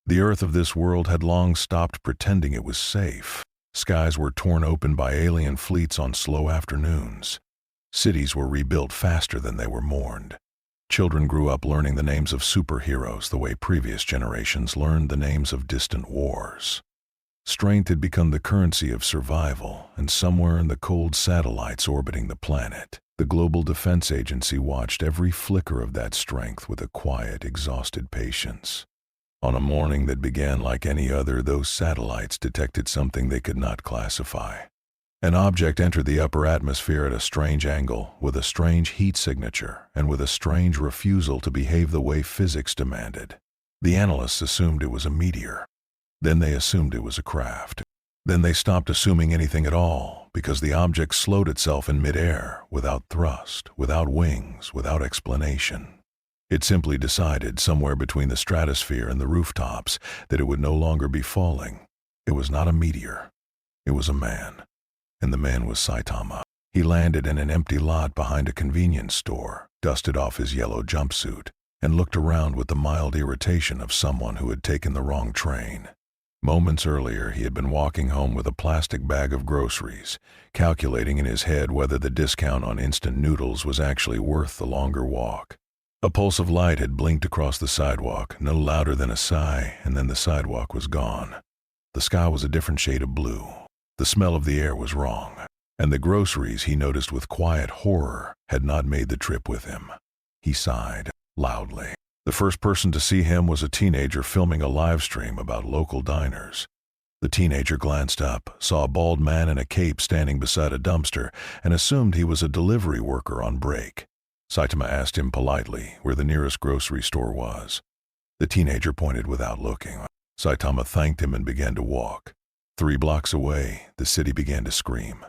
The Earth of this world had long stopped pretending it was safe. Skies were torn open by alien fleets on slow afternoons. Cities were rebuilt faster than they were mourned. Children grew up learning the names of superheroes the way previous generations learned the names of distant wars. Strength had become the currency of survival, and somewhere in the cold satellites orbiting the planet, the Global Defense Agency watched every flicker of that strength with a quiet, exhausted patience. On a morning that began like any other, those satellites detected something they could not classify. An object entered the upper atmosphere at a strange angle, with a strange heat signature, and with a strange refusal to behave the way physics demanded. The analysts assumed it was a meteor. Then they assumed it was a craft. Then they stopped assuming anything at all, because the object slowed itself in midair, without thrust, without wings, without explanation. It simply decided, somewhere between the stratosphere and the rooftops, that it would no longer be falling. It was not a meteor. It was a man. And the man was Saitama. He landed in an empty lot behind a convenience store, dusted off his yellow jumpsuit, and looked around with the mild irritation of someone who had taken the wrong train. Moments earlier, he had been walking home with a plastic bag of groceries, calculating in his head whether the discount on instant noodles was actually worth the longer walk. A pulse of light had blinked across the sidewalk, no louder than a sigh, and then the sidewalk was gone. The sky was a different shade of blue. The smell of the air was wrong, and the groceries, he noticed with quiet horror, had not made the trip with him. He sighed loudly. The first person to see him was a teenager filming a live stream about local diners. The teenager glanced up, saw a bald man in a cape standing beside a dumpster, and assumed he was a delivery worker on break. Saitama asked him politely where the nearest grocery store was. The teenager pointed without looking. Saitama thanked him and began to walk. 3 blocks away, the city began to scream.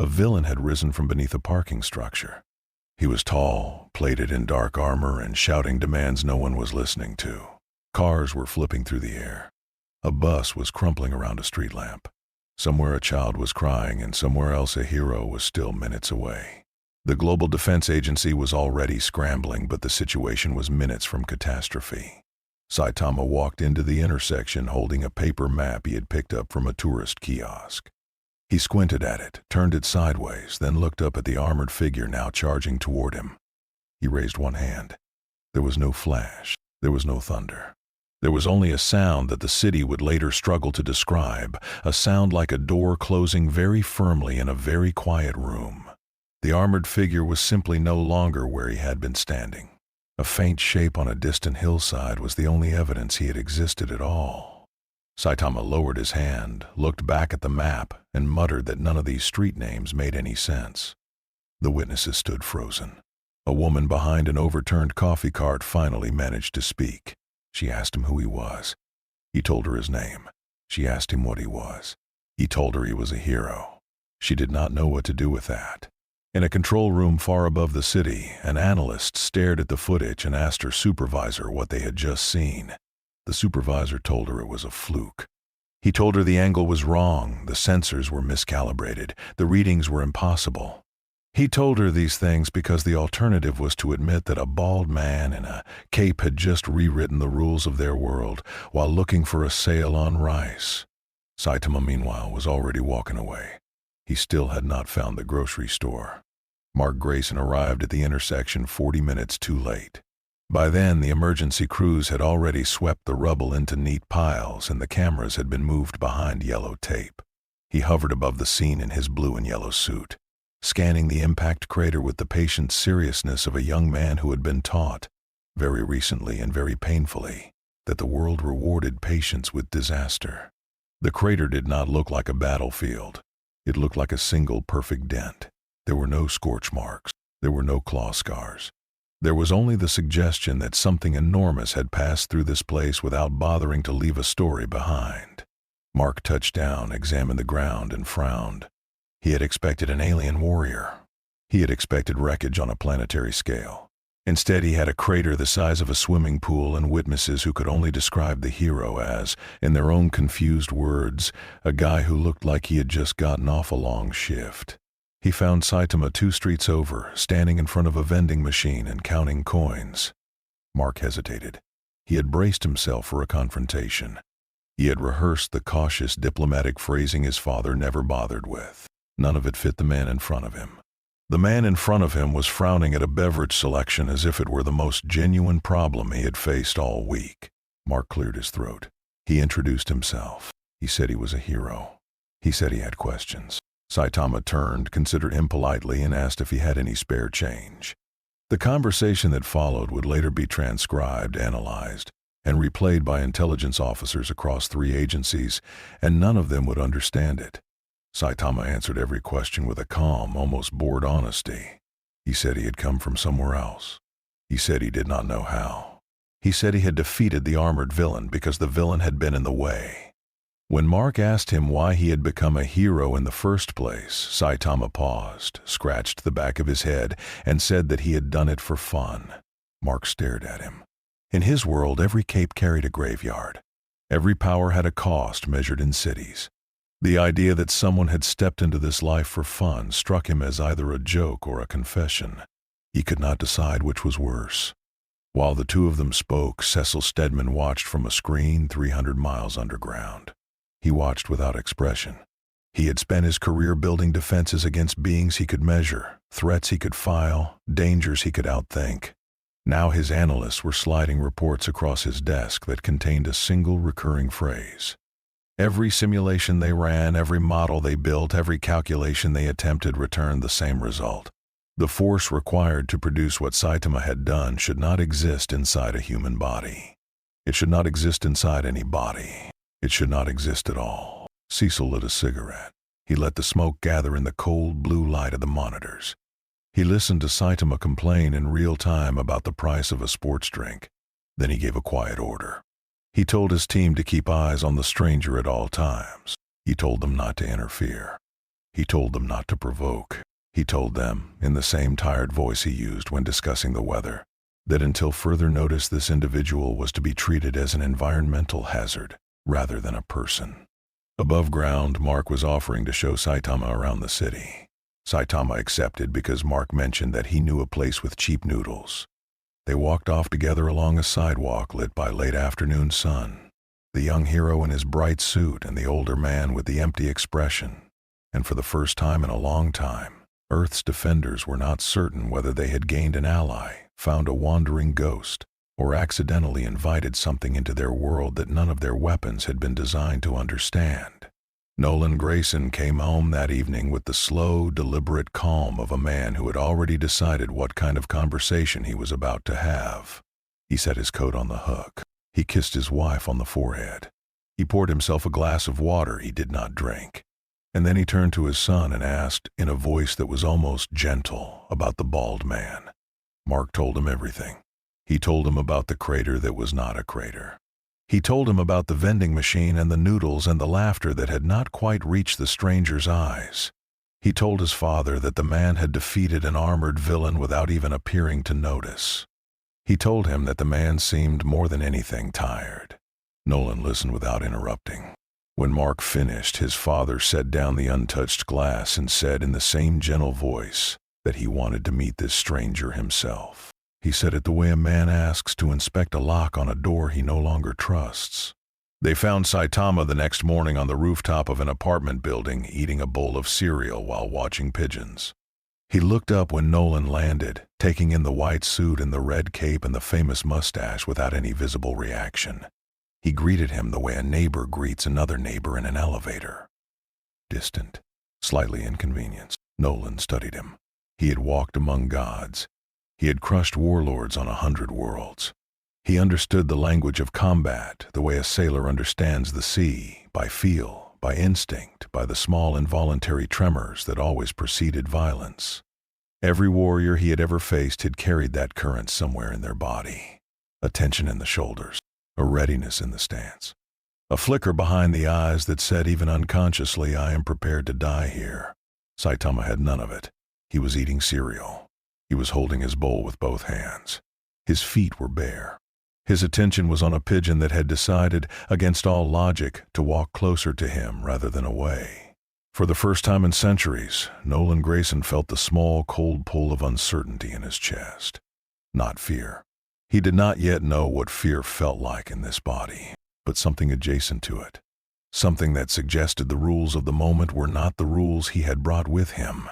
A villain had risen from beneath a parking structure. He was tall, plated in dark armor, and shouting demands no one was listening to. Cars were flipping through the air. A bus was crumpling around a street lamp. Somewhere a child was crying, and somewhere else a hero was still minutes away. The Global Defense Agency was already scrambling, but the situation was minutes from catastrophe. Saitama walked into the intersection holding a paper map he had picked up from a tourist kiosk. He squinted at it, turned it sideways, then looked up at the armored figure now charging toward him. He raised one hand. There was no flash. There was no thunder. There was only a sound that the city would later struggle to describe, a sound like a door closing very firmly in a very quiet room. The armored figure was simply no longer where he had been standing. A faint shape on a distant hillside was the only evidence he had existed at all. Saitama lowered his hand, looked back at the map, and muttered that none of these street names made any sense. The witnesses stood frozen. A woman behind an overturned coffee cart finally managed to speak. She asked him who he was. He told her his name. She asked him what he was. He told her he was a hero. She did not know what to do with that. In a control room far above the city, an analyst stared at the footage and asked her supervisor what they had just seen. The supervisor told her it was a fluke. He told her the angle was wrong, the sensors were miscalibrated, the readings were impossible. He told her these things because the alternative was to admit that a bald man in a cape had just rewritten the rules of their world while looking for a sale on rice. Saitama, meanwhile, was already walking away. He still had not found the grocery store. Mark Grayson arrived at the intersection 40 minutes too late. By then, the emergency crews had already swept the rubble into neat piles, and the cameras had been moved behind yellow tape. He hovered above the scene in his blue and yellow suit, scanning the impact crater with the patient seriousness of a young man who had been taught, very recently and very painfully, that the world rewarded patience with disaster. The crater did not look like a battlefield. It looked like a single perfect dent. There were no scorch marks. There were no claw scars. There was only the suggestion that something enormous had passed through this place without bothering to leave a story behind. Mark touched down, examined the ground, and frowned. He had expected an alien warrior. He had expected wreckage on a planetary scale. Instead, he had a crater the size of a swimming pool and witnesses who could only describe the hero as, in their own confused words, a guy who looked like he had just gotten off a long shift. He found Saitama 2 streets over, standing in front of a vending machine and counting coins. Mark hesitated. He had braced himself for a confrontation. He had rehearsed the cautious, diplomatic phrasing his father never bothered with. None of it fit the man in front of him. The man in front of him was frowning at a beverage selection as if it were the most genuine problem he had faced all week. Mark cleared his throat. He introduced himself. He said he was a hero. He said he had questions. Saitama turned, considered him politely, and asked if he had any spare change. The conversation that followed would later be transcribed, analyzed, and replayed by intelligence officers across 3 agencies, and none of them would understand it. Saitama answered every question with a calm, almost bored honesty. He said he had come from somewhere else. He said he did not know how. He said he had defeated the armored villain because the villain had been in the way. When Mark asked him why he had become a hero in the first place, Saitama paused, scratched the back of his head, and said that he had done it for fun. Mark stared at him. In his world, every cape carried a graveyard. Every power had a cost measured in cities. The idea that someone had stepped into this life for fun struck him as either a joke or a confession. He could not decide which was worse. While the two of them spoke, Cecil Stedman watched from a screen 300 miles underground. He watched without expression. He had spent his career building defenses against beings he could measure, threats he could file, dangers he could outthink. Now his analysts were sliding reports across his desk that contained a single recurring phrase. Every simulation they ran, every model they built, every calculation they attempted returned the same result. The force required to produce what Saitama had done should not exist inside a human body. It should not exist inside any body. It should not exist at all. Cecil lit a cigarette. He let the smoke gather in the cold blue light of the monitors. He listened to Saitama complain in real time about the price of a sports drink. Then he gave a quiet order. He told his team to keep eyes on the stranger at all times. He told them not to interfere. He told them not to provoke. He told them, in the same tired voice he used when discussing the weather, that until further notice this individual was to be treated as an environmental hazard rather than a person. Above ground, Mark was offering to show Saitama around the city. Saitama accepted because Mark mentioned that he knew a place with cheap noodles. They walked off together along a sidewalk lit by late afternoon sun, the young hero in his bright suit and the older man with the empty expression. And for the first time in a long time, Earth's defenders were not certain whether they had gained an ally, found a wandering ghost, or accidentally invited something into their world that none of their weapons had been designed to understand. Nolan Grayson came home that evening with the slow, deliberate calm of a man who had already decided what kind of conversation he was about to have. He set his coat on the hook. He kissed his wife on the forehead. He poured himself a glass of water he did not drink. And then he turned to his son and asked, in a voice that was almost gentle, about the bald man. Mark told him everything. He told him about the crater that was not a crater. He told him about the vending machine and the noodles and the laughter that had not quite reached the stranger's eyes. He told his father that the man had defeated an armored villain without even appearing to notice. He told him that the man seemed more than anything tired. Nolan listened without interrupting. When Mark finished, his father set down the untouched glass and said in the same gentle voice that he wanted to meet this stranger himself. He said it the way a man asks to inspect a lock on a door he no longer trusts. They found Saitama the next morning on the rooftop of an apartment building eating a bowl of cereal while watching pigeons. He looked up when Nolan landed, taking in the white suit and the red cape and the famous mustache without any visible reaction. He greeted him the way a neighbor greets another neighbor in an elevator. Distant, slightly inconvenienced. Nolan studied him. He had walked among gods. He had crushed warlords on 100 worlds. He understood the language of combat the way a sailor understands the sea, by feel, by instinct, by the small involuntary tremors that always preceded violence. Every warrior he had ever faced had carried that current somewhere in their body. A tension in the shoulders, a readiness in the stance, a flicker behind the eyes that said even unconsciously, I am prepared to die here. Saitama had none of it. He was eating cereal. He was holding his bowl with both hands. His feet were bare. His attention was on a pigeon that had decided, against all logic, to walk closer to him rather than away. For the first time in centuries, Nolan Grayson felt the small, cold pull of uncertainty in his chest. Not fear. He did not yet know what fear felt like in this body, but something adjacent to it. Something that suggested the rules of the moment were not the rules he had brought with him.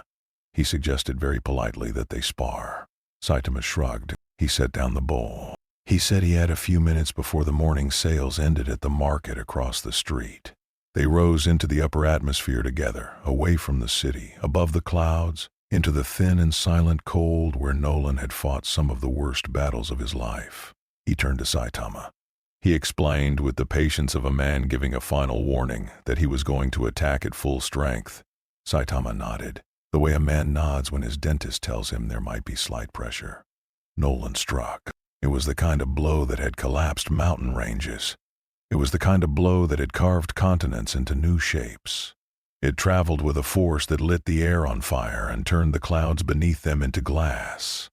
He suggested very politely that they spar. Saitama shrugged. He set down the bowl. He said he had a few minutes before the morning sales ended at the market across the street. They rose into the upper atmosphere together, away from the city, above the clouds, into the thin and silent cold where Nolan had fought some of the worst battles of his life. He turned to Saitama. He explained with the patience of a man giving a final warning that he was going to attack at full strength. Saitama nodded, the way a man nods when his dentist tells him there might be slight pressure. Nolan struck. It was the kind of blow that had collapsed mountain ranges. It was the kind of blow that had carved continents into new shapes. It traveled with a force that lit the air on fire and turned the clouds beneath them into glass.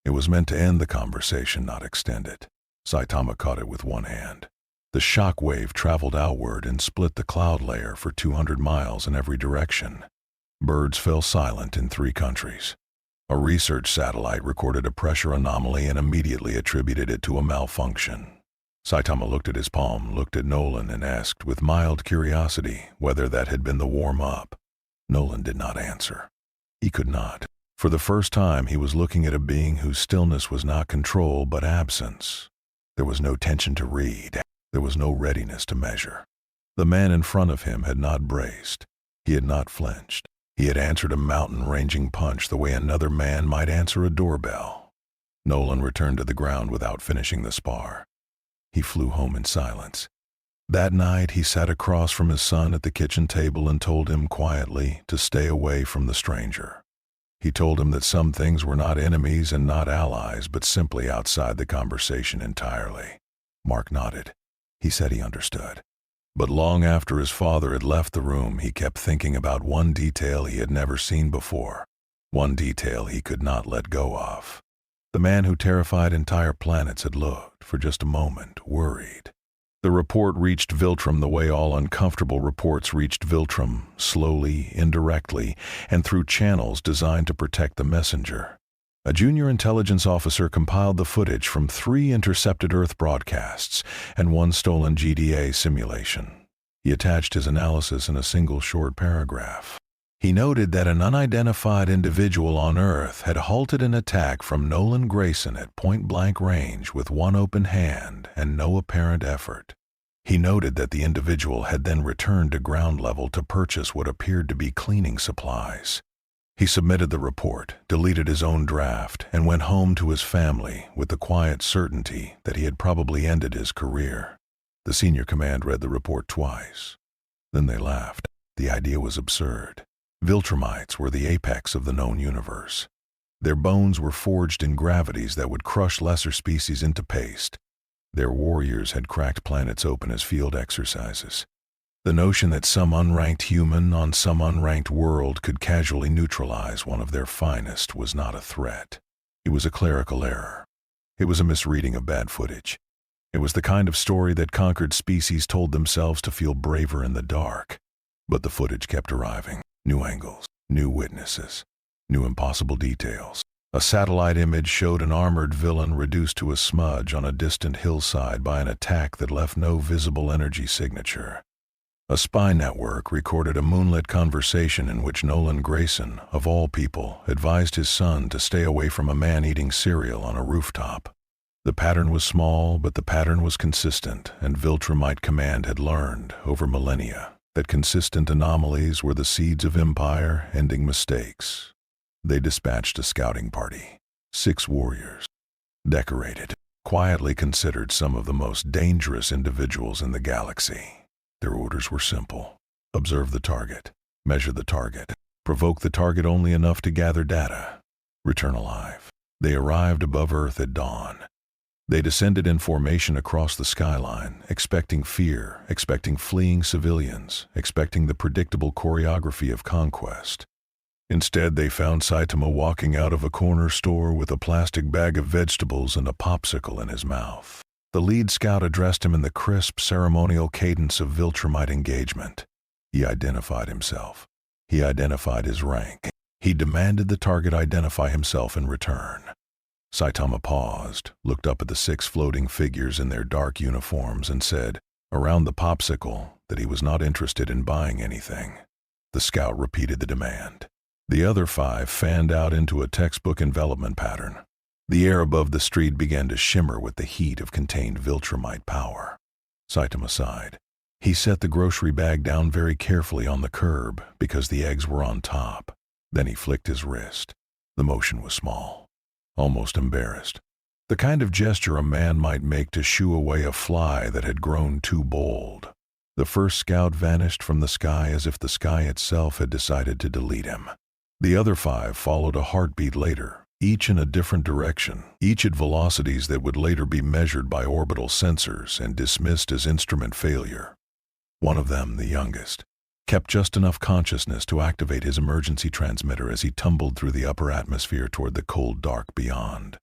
It was meant to end the conversation, not extend it. Saitama caught it with one hand. The shock wave traveled outward and split the cloud layer for 200 miles in every direction. Birds fell silent in 3 countries. A research satellite recorded a pressure anomaly and immediately attributed it to a malfunction. Saitama looked at his palm, looked at Nolan, and asked with mild curiosity whether that had been the warm-up. Nolan did not answer. He could not. For the first time, he was looking at a being whose stillness was not control but absence. There was no tension to read. There was no readiness to measure. The man in front of him had not braced. He had not flinched. He had answered a mountain-ranging punch the way another man might answer a doorbell. Nolan returned to the ground without finishing the spar. He flew home in silence. That night, he sat across from his son at the kitchen table and told him quietly to stay away from the stranger. He told him that some things were not enemies and not allies, but simply outside the conversation entirely. Mark nodded. He said he understood. But long after his father had left the room, he kept thinking about one detail he had never seen before, one detail he could not let go of. The man who terrified entire planets had looked, for just a moment, worried. The report reached Viltrum the way all uncomfortable reports reached Viltrum, slowly, indirectly, and through channels designed to protect the messenger. A junior intelligence officer compiled the footage from 3 intercepted Earth broadcasts and 1 stolen GDA simulation. He attached his analysis in a single short paragraph. He noted that an unidentified individual on Earth had halted an attack from Nolan Grayson at point-blank range with 1 open hand and no apparent effort. He noted that the individual had then returned to ground level to purchase what appeared to be cleaning supplies. He submitted the report, deleted his own draft, and went home to his family with the quiet certainty that he had probably ended his career. The senior command read the report twice. Then they laughed. The idea was absurd. Viltrumites were the apex of the known universe. Their bones were forged in gravities that would crush lesser species into paste. Their warriors had cracked planets open as field exercises. The notion that some unranked human on some unranked world could casually neutralize one of their finest was not a threat. It was a clerical error. It was a misreading of bad footage. It was the kind of story that conquered species told themselves to feel braver in the dark. But the footage kept arriving. New angles, new witnesses, new impossible details. A satellite image showed an armored villain reduced to a smudge on a distant hillside by an attack that left no visible energy signature. A spy network recorded a moonlit conversation in which Nolan Grayson, of all people, advised his son to stay away from a man eating cereal on a rooftop. The pattern was small, but the pattern was consistent, and Viltrumite Command had learned, over millennia, that consistent anomalies were the seeds of empire ending mistakes. They dispatched a scouting party. 6 warriors, decorated, quietly considered some of the most dangerous individuals in the galaxy. Their orders were simple. Observe the target, measure the target, provoke the target only enough to gather data. Return alive. They arrived above Earth at dawn. They descended in formation across the skyline, expecting fear, expecting fleeing civilians, expecting the predictable choreography of conquest. Instead, they found Saitama walking out of a corner store with a plastic bag of vegetables and a popsicle in his mouth. The lead scout addressed him in the crisp, ceremonial cadence of Viltrumite engagement. He identified himself. He identified his rank. He demanded the target identify himself in return. Saitama paused, looked up at the 6 floating figures in their dark uniforms and said, around the popsicle, that he was not interested in buying anything. The scout repeated the demand. The other 5 fanned out into a textbook envelopment pattern. The air above the street began to shimmer with the heat of contained Viltrumite power. Saitama sighed. He set the grocery bag down very carefully on the curb because the eggs were on top. Then he flicked his wrist. The motion was small, almost embarrassed. The kind of gesture a man might make to shoo away a fly that had grown too bold. The first scout vanished from the sky as if the sky itself had decided to delete him. The other 5 followed a heartbeat later, each in a different direction, each at velocities that would later be measured by orbital sensors and dismissed as instrument failure. One of them, the youngest, kept just enough consciousness to activate his emergency transmitter as he tumbled through the upper atmosphere toward the cold dark beyond.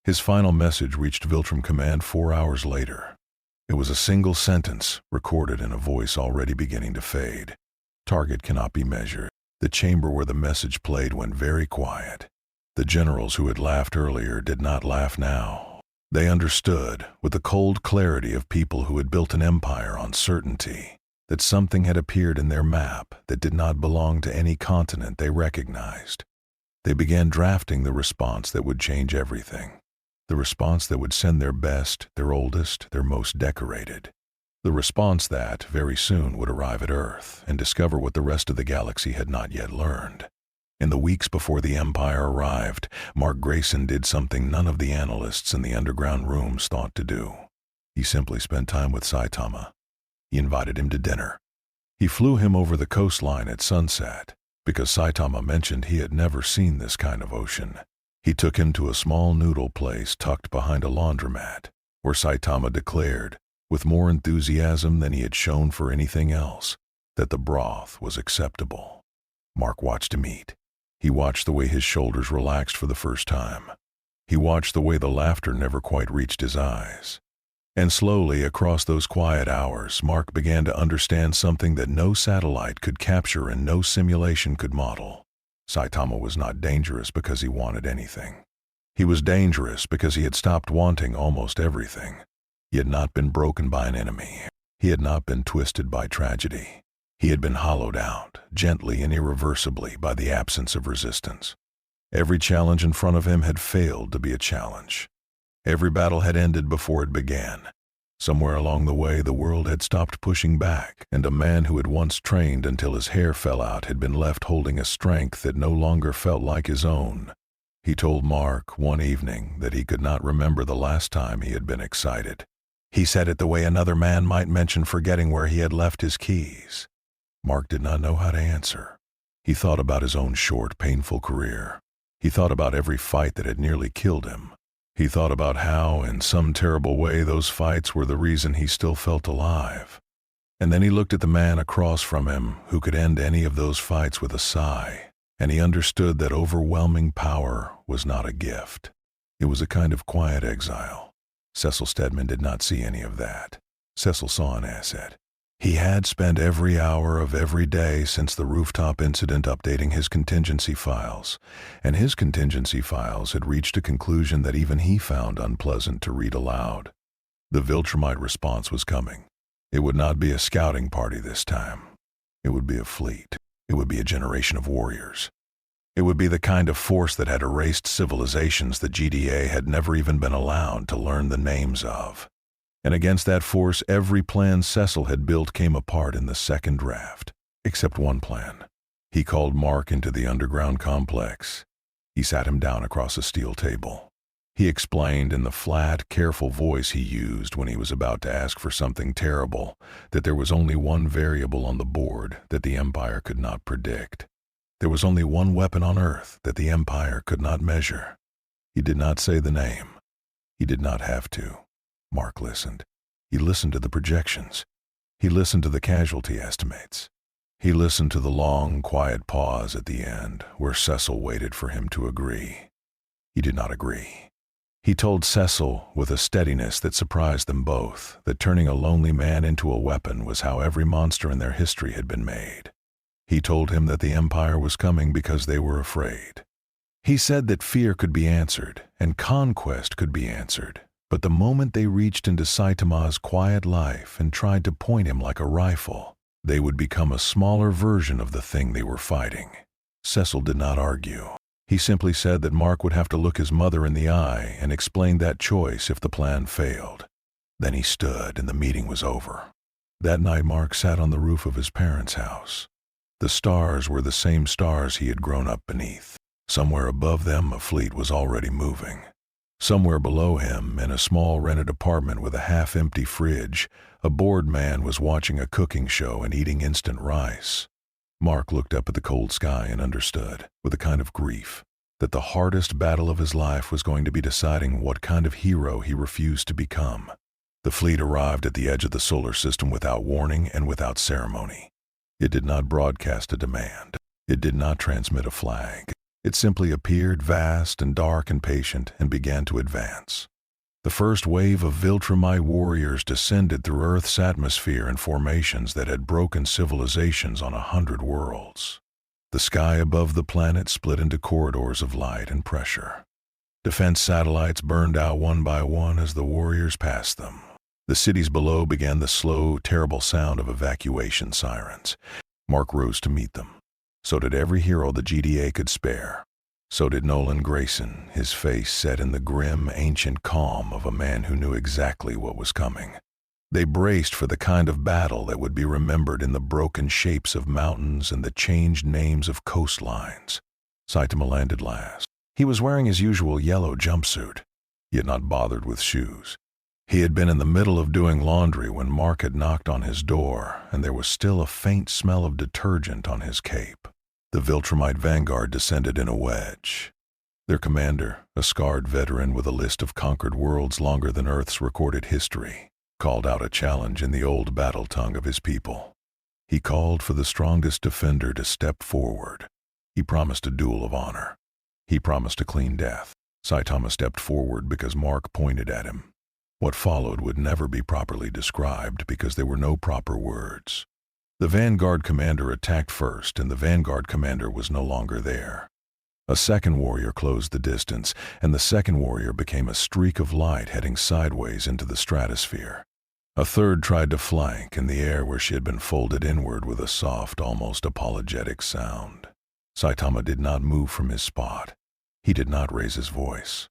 His final message reached Viltrum Command 4 hours later. It was a single sentence, recorded in a voice already beginning to fade. Target cannot be measured. The chamber where the message played went very quiet. The generals who had laughed earlier did not laugh now. They understood, with the cold clarity of people who had built an empire on certainty, that something had appeared in their map that did not belong to any continent they recognized. They began drafting the response that would change everything. The response that would send their best, their oldest, their most decorated. The response that, very soon, would arrive at Earth and discover what the rest of the galaxy had not yet learned. In the weeks before the Empire arrived, Mark Grayson did something none of the analysts in the underground rooms thought to do. He simply spent time with Saitama. He invited him to dinner. He flew him over the coastline at sunset, because Saitama mentioned he had never seen this kind of ocean. He took him to a small noodle place tucked behind a laundromat, where Saitama declared, with more enthusiasm than he had shown for anything else, that the broth was acceptable. Mark watched him eat. He watched the way his shoulders relaxed for the first time. He watched the way the laughter never quite reached his eyes. And slowly, across those quiet hours, Mark began to understand something that no satellite could capture and no simulation could model. Saitama was not dangerous because he wanted anything. He was dangerous because he had stopped wanting almost everything. He had not been broken by an enemy. He had not been twisted by tragedy. He had been hollowed out, gently and irreversibly, by the absence of resistance. Every challenge in front of him had failed to be a challenge. Every battle had ended before it began. Somewhere along the way, the world had stopped pushing back, and a man who had once trained until his hair fell out had been left holding a strength that no longer felt like his own. He told Mark one evening that he could not remember the last time he had been excited. He said it the way another man might mention forgetting where he had left his keys. Mark did not know how to answer. He thought about his own short, painful career. He thought about every fight that had nearly killed him. He thought about how, in some terrible way, those fights were the reason he still felt alive. And then he looked at the man across from him who could end any of those fights with a sigh, and he understood that overwhelming power was not a gift. It was a kind of quiet exile. Cecil Stedman did not see any of that. Cecil saw an asset. He had spent every hour of every day since the rooftop incident updating his contingency files, and his contingency files had reached a conclusion that even he found unpleasant to read aloud. The Viltrumite response was coming. It would not be a scouting party this time. It would be a fleet. It would be a generation of warriors. It would be the kind of force that had erased civilizations the GDA had never even been allowed to learn the names of. And against that force, every plan Cecil had built came apart in the second draft, except one plan. He called Mark into the underground complex. He sat him down across a steel table. He explained in the flat, careful voice he used when he was about to ask for something terrible that there was only one variable on the board that the Empire could not predict. There was only one weapon on Earth that the Empire could not measure. He did not say the name. He did not have to. Mark listened. He listened to the projections. He listened to the casualty estimates. He listened to the long, quiet pause at the end, where Cecil waited for him to agree. He did not agree. He told Cecil, with a steadiness that surprised them both, that turning a lonely man into a weapon was how every monster in their history had been made. He told him that the Empire was coming because they were afraid. He said that fear could be answered, and conquest could be answered, but the moment they reached into Saitama's quiet life and tried to point him like a rifle, they would become a smaller version of the thing they were fighting. Cecil did not argue. He simply said that Mark would have to look his mother in the eye and explain that choice if the plan failed. Then he stood and the meeting was over. That night Mark sat on the roof of his parents' house. The stars were the same stars he had grown up beneath. Somewhere above them a fleet was already moving. Somewhere below him, in a small rented apartment with a half-empty fridge, a bored man was watching a cooking show and eating instant rice. Mark looked up at the cold sky and understood, with a kind of grief, that the hardest battle of his life was going to be deciding what kind of hero he refused to become. The fleet arrived at the edge of the solar system without warning and without ceremony. It did not broadcast a demand. It did not transmit a flag. It simply appeared, vast and dark and patient, and began to advance. The first wave of Viltrumite warriors descended through Earth's atmosphere in formations that had broken civilizations on 100 worlds. The sky above the planet split into corridors of light and pressure. Defense satellites burned out one by one as the warriors passed them. The cities below began the slow, terrible sound of evacuation sirens. Mark rose to meet them. So did every hero the GDA could spare. So did Nolan Grayson, his face set in the grim, ancient calm of a man who knew exactly what was coming. They braced for the kind of battle that would be remembered in the broken shapes of mountains and the changed names of coastlines. Saitama landed last. He was wearing his usual yellow jumpsuit. He had not bothered with shoes. He had been in the middle of doing laundry when Mark had knocked on his door, and there was still a faint smell of detergent on his cape. The Viltrumite vanguard descended in a wedge. Their commander, a scarred veteran with a list of conquered worlds longer than Earth's recorded history, called out a challenge in the old battle tongue of his people. He called for the strongest defender to step forward. He promised a duel of honor. He promised a clean death. Saitama stepped forward because Mark pointed at him. What followed would never be properly described because there were no proper words. The vanguard commander attacked first, and the vanguard commander was no longer there. A second warrior closed the distance, and the second warrior became a streak of light heading sideways into the stratosphere. A third tried to flank in the air where she had been folded inward with a soft, almost apologetic sound. Saitama did not move from his spot. He did not raise his voice.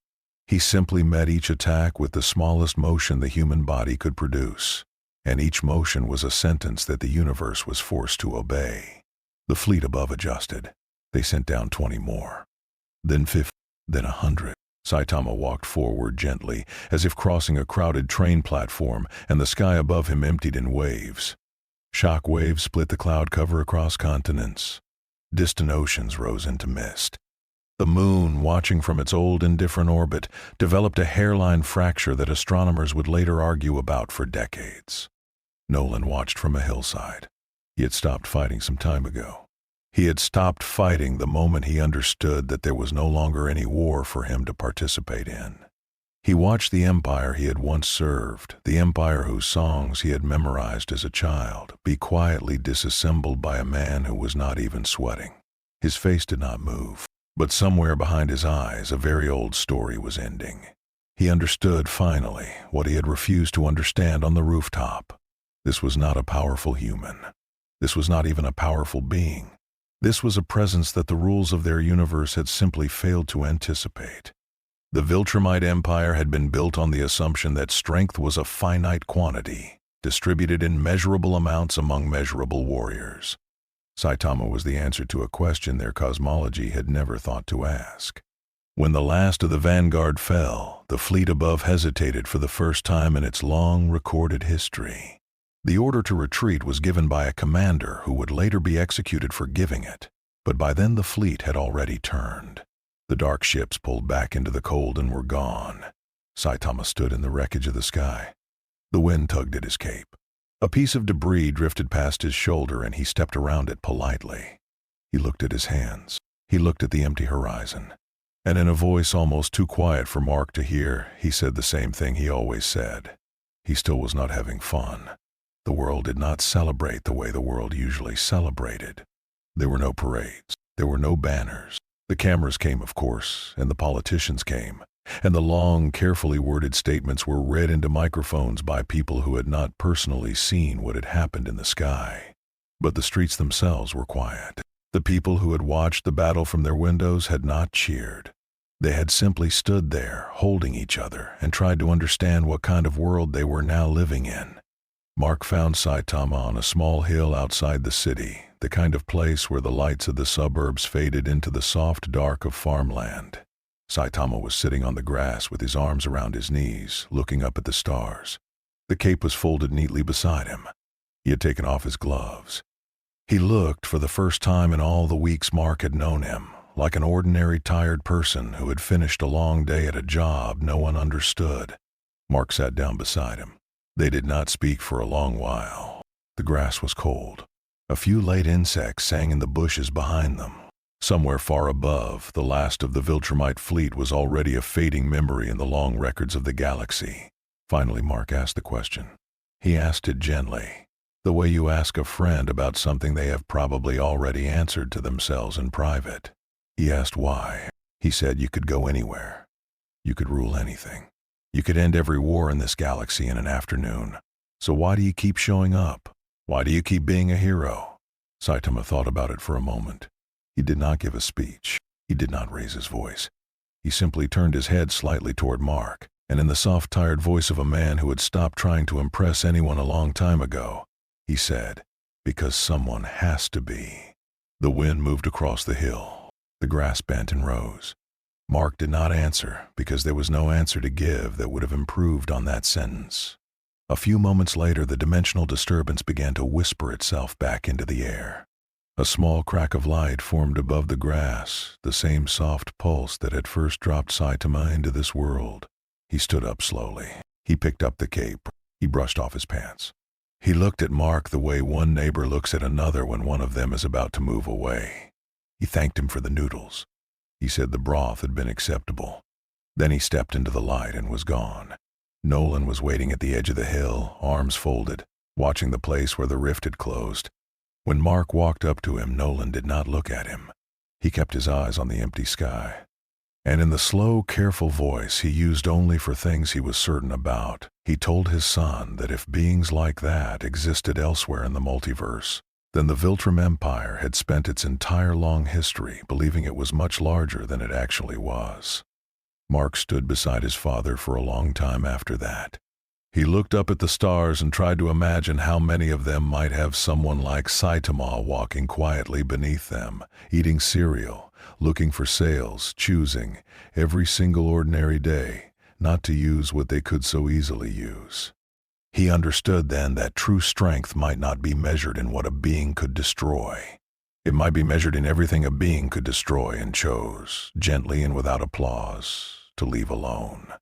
He simply met each attack with the smallest motion the human body could produce, and each motion was a sentence that the universe was forced to obey. The fleet above adjusted. They sent down 20 more. Then 50, then 100. Saitama walked forward gently, as if crossing a crowded train platform, and the sky above him emptied in waves. Shock waves split the cloud cover across continents. Distant oceans rose into mist. The moon, watching from its old indifferent orbit, developed a hairline fracture that astronomers would later argue about for decades. Nolan watched from a hillside. He had stopped fighting some time ago. He had stopped fighting the moment he understood that there was no longer any war for him to participate in. He watched the empire he had once served, the empire whose songs he had memorized as a child, be quietly disassembled by a man who was not even sweating. His face did not move. But somewhere behind his eyes, a very old story was ending. He understood, finally, what he had refused to understand on the rooftop. This was not a powerful human. This was not even a powerful being. This was a presence that the rules of their universe had simply failed to anticipate. The Viltrumite Empire had been built on the assumption that strength was a finite quantity, distributed in measurable amounts among measurable warriors. Saitama was the answer to a question their cosmology had never thought to ask. When the last of the vanguard fell, the fleet above hesitated for the first time in its long recorded history. The order to retreat was given by a commander who would later be executed for giving it, but by then the fleet had already turned. The dark ships pulled back into the cold and were gone. Saitama stood in the wreckage of the sky. The wind tugged at his cape. A piece of debris drifted past his shoulder and he stepped around it politely. He looked at his hands. He looked at the empty horizon. And in a voice almost too quiet for Mark to hear, he said the same thing he always said. He still was not having fun. The world did not celebrate the way the world usually celebrated. There were no parades. There were no banners. The cameras came, of course, and the politicians came, and the long, carefully worded statements were read into microphones by people who had not personally seen what had happened in the sky. But the streets themselves were quiet. The people who had watched the battle from their windows had not cheered. They had simply stood there, holding each other, and tried to understand what kind of world they were now living in. Mark found Saitama on a small hill outside the city, the kind of place where the lights of the suburbs faded into the soft dark of farmland. Saitama was sitting on the grass with his arms around his knees, looking up at the stars. The cape was folded neatly beside him. He had taken off his gloves. He looked, for the first time in all the weeks Mark had known him, like an ordinary tired person who had finished a long day at a job no one understood. Mark sat down beside him. They did not speak for a long while. The grass was cold. A few late insects sang in the bushes behind them. Somewhere far above, the last of the Viltrumite fleet was already a fading memory in the long records of the galaxy. Finally, Mark asked the question. He asked it gently, the way you ask a friend about something they have probably already answered to themselves in private. He asked why. He said you could go anywhere. You could rule anything. You could end every war in this galaxy in an afternoon. So why do you keep showing up? Why do you keep being a hero? Saitama thought about it for a moment. He did not give a speech. He did not raise his voice. He simply turned his head slightly toward Mark, and in the soft, tired voice of a man who had stopped trying to impress anyone a long time ago, he said, because someone has to be. The wind moved across the hill. The grass bent and rose. Mark did not answer because there was no answer to give that would have improved on that sentence. A few moments later, the dimensional disturbance began to whisper itself back into the air. A small crack of light formed above the grass, the same soft pulse that had first dropped Saitama into this world. He stood up slowly. He picked up the cape. He brushed off his pants. He looked at Mark the way one neighbor looks at another when one of them is about to move away. He thanked him for the noodles. He said the broth had been acceptable. Then he stepped into the light and was gone. Nolan was waiting at the edge of the hill, arms folded, watching the place where the rift had closed. When Mark walked up to him, Nolan did not look at him. He kept his eyes on the empty sky. And in the slow, careful voice he used only for things he was certain about, he told his son that if beings like that existed elsewhere in the multiverse, then the Viltrum Empire had spent its entire long history believing it was much larger than it actually was. Mark stood beside his father for a long time after that. He looked up at the stars and tried to imagine how many of them might have someone like Saitama walking quietly beneath them, eating cereal, looking for sales, choosing, every single ordinary day, not to use what they could so easily use. He understood then that true strength might not be measured in what a being could destroy. It might be measured in everything a being could destroy and chose, gently and without applause, to leave alone.